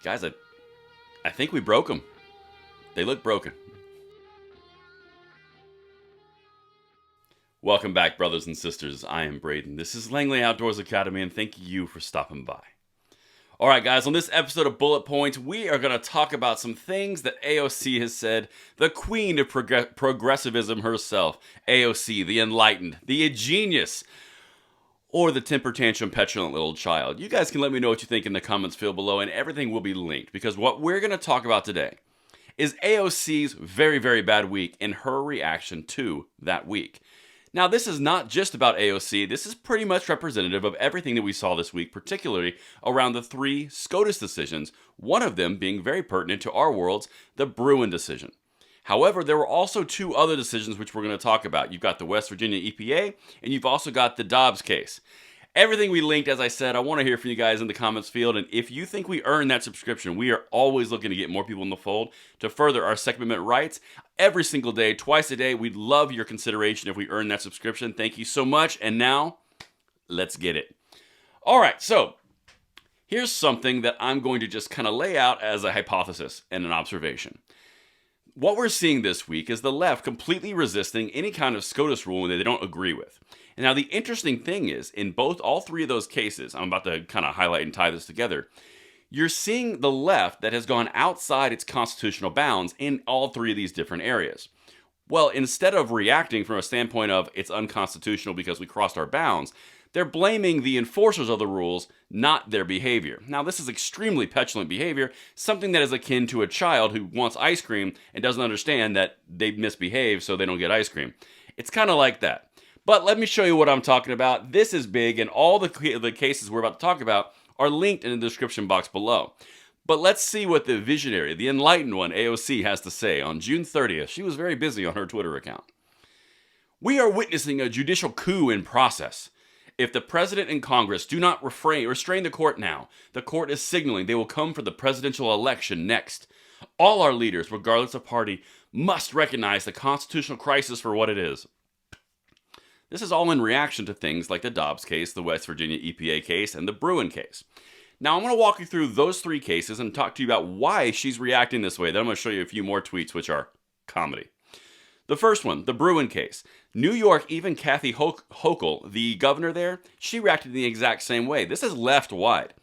Guys, I think we broke them. They look broken. Welcome back, brothers and sisters. I am Braden. This is Langley Outdoors Academy, and thank you for stopping by. All right, guys, on this episode of Bullet Points, we are going to talk about some things that AOC has said, the queen of progressivism herself, AOC, the enlightened, the genius, or the temper tantrum petulant little child. You guys can let me know what you think in the comments field below, and everything will be linked, because what we're going to talk about today is AOC's very, very bad week and her reaction to that week. Now, this is not just about AOC. This is pretty much representative of everything that we saw this week, particularly around the 3 SCOTUS decisions, one of them being very pertinent to our worlds, the Bruen decision. However, there were also 2 other decisions which we're going to talk about. You've got the West Virginia EPA, and you've also got the Dobbs case. Everything we linked, as I said, I want to hear from you guys in the comments field, and if you think we earned that subscription, we are always looking to get more people in the fold to further our Second Amendment rights every single day, twice a day. We'd love your consideration if we earn that subscription. Thank you so much, and now, let's get it. All right, so here's something that I'm going to just kind of lay out as a hypothesis and an observation. What we're seeing this week is the left completely resisting any kind of SCOTUS rule that they don't agree with. And now the interesting thing is, in all 3 of those cases, I'm about to kind of highlight and tie this together, you're seeing the left that has gone outside its constitutional bounds in all 3 of these different areas. Well, instead of reacting from a standpoint of it's unconstitutional because we crossed our bounds, they're blaming the enforcers of the rules, not their behavior. Now, this is extremely petulant behavior, something that is akin to a child who wants ice cream and doesn't understand that they misbehave so they don't get ice cream. It's kind of like that. But let me show you what I'm talking about. This is big, and all the cases we're about to talk about are linked in the description box below. But let's see what the visionary, the enlightened one, AOC, has to say on June 30th. She was very busy on her Twitter account. We are witnessing a judicial coup in process. If the president and Congress do not restrain the court now, the court is signaling they will come for the presidential election next. All our leaders, regardless of party, must recognize the constitutional crisis for what it is. This is all in reaction to things like the Dobbs case, the West Virginia EPA case, and the Bruen case. Now, I'm going to walk you through those 3 cases and talk to you about why she's reacting this way. Then I'm going to show you a few more tweets, which are comedy. The first one, the Bruen case. New York, even Kathy Hochul, the governor there, she reacted in the exact same way. This is left-wide.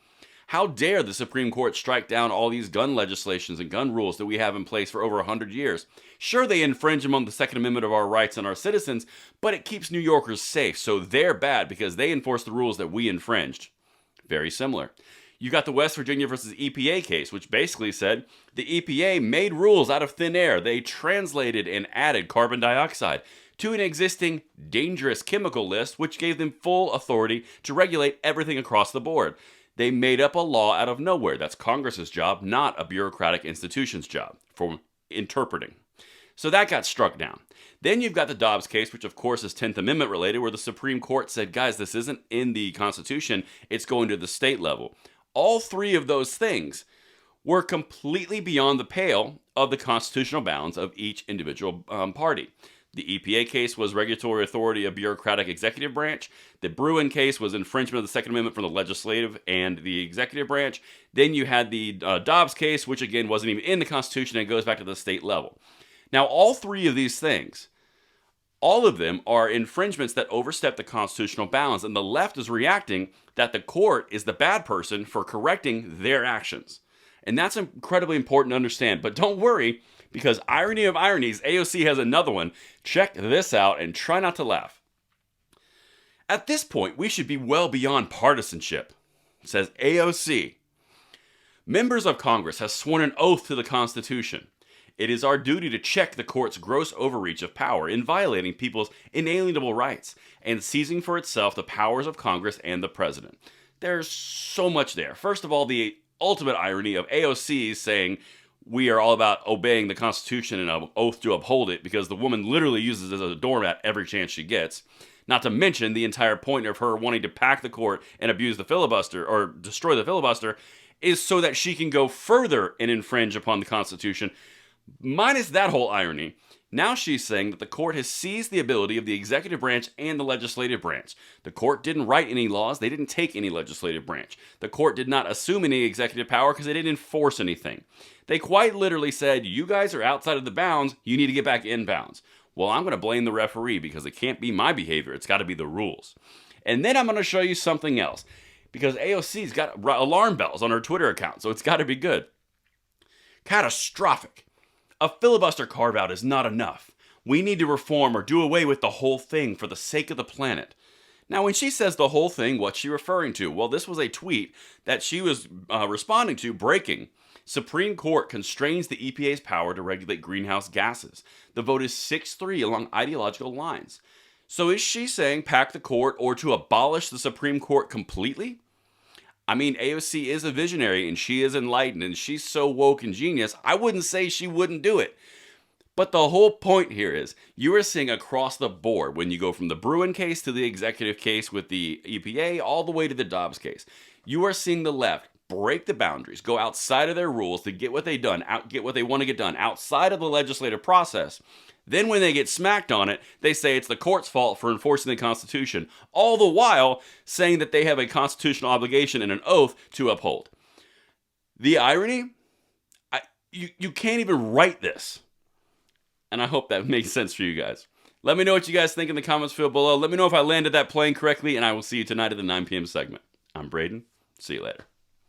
How dare the Supreme Court strike down all these gun legislations and gun rules that we have in place for over 100 years? Sure, they infringe on the Second Amendment of our rights and our citizens, but it keeps New Yorkers safe, so they're bad because they enforce the rules that we infringed. Very similar. You got the West Virginia versus EPA case, which basically said the EPA made rules out of thin air. They translated and added carbon dioxide to an existing dangerous chemical list, which gave them full authority to regulate everything across the board. They made up a law out of nowhere. That's Congress's job, not a bureaucratic institution's job for interpreting. So that got struck down. Then you've got the Dobbs case, which of course is 10th Amendment related, where the Supreme Court said, guys, this isn't in the Constitution, it's going to the state level. All 3 of those things were completely beyond the pale of the constitutional bounds of each individual party. The EPA case was regulatory authority of bureaucratic executive branch. The Bruen case was infringement of the Second Amendment from the legislative and the executive branch. Then you had the Dobbs case, which again wasn't even in the Constitution and goes back to the state level. Now, all 3 of these things, all of them are infringements that overstep the constitutional bounds, and the left is reacting that the court is the bad person for correcting their actions. And that's incredibly important to understand. But don't worry, because irony of ironies, AOC has another one. Check this out and try not to laugh. At this point, we should be well beyond partisanship, says AOC. Members of Congress have sworn an oath to the Constitution. It is our duty to check the court's gross overreach of power in violating people's inalienable rights and seizing for itself the powers of Congress and the president. There's so much there. First of all, the ultimate irony of AOC saying we are all about obeying the Constitution and an oath to uphold it, because the woman literally uses it as a doormat every chance she gets. Not to mention the entire point of her wanting to pack the court and abuse the filibuster or destroy the filibuster is so that she can go further and infringe upon the Constitution. Minus that whole irony, Now she's saying that the court has seized the ability of the executive branch and the legislative branch. The court didn't write any laws. They didn't take any legislative branch. The court did not assume any executive power because they didn't enforce anything. They quite literally said, you guys are outside of the bounds. You need to get back in bounds. Well, I'm going to blame the referee because it can't be my behavior. It's got to be the rules. And then I'm going to show you something else because AOC's got alarm bells on her Twitter account, so it's got to be good. Catastrophic. A filibuster carve-out is not enough. We need to reform or do away with the whole thing for the sake of the planet. Now, when she says the whole thing, what's she referring to? Well, this was a tweet that she was responding to, breaking. Supreme Court constrains the EPA's power to regulate greenhouse gases. The vote is 6-3 along ideological lines. So is she saying pack the court or to abolish the Supreme Court completely? I mean, AOC is a visionary and she is enlightened and she's so woke and genius, I wouldn't say she wouldn't do it. But the whole point here is you are seeing across the board when you go from the Bruen case to the executive case with the EPA all the way to the Dobbs case. You are seeing the left break the boundaries, go outside of their rules to get what they want to get done outside of the legislative process. Then when they get smacked on it, they say it's the court's fault for enforcing the Constitution, all the while saying that they have a constitutional obligation and an oath to uphold. The irony? You can't even write this. And I hope that makes sense for you guys. Let me know what you guys think in the comments field below. Let me know if I landed that plane correctly, and I will see you tonight at the 9 p.m. segment. I'm Braden. See you later.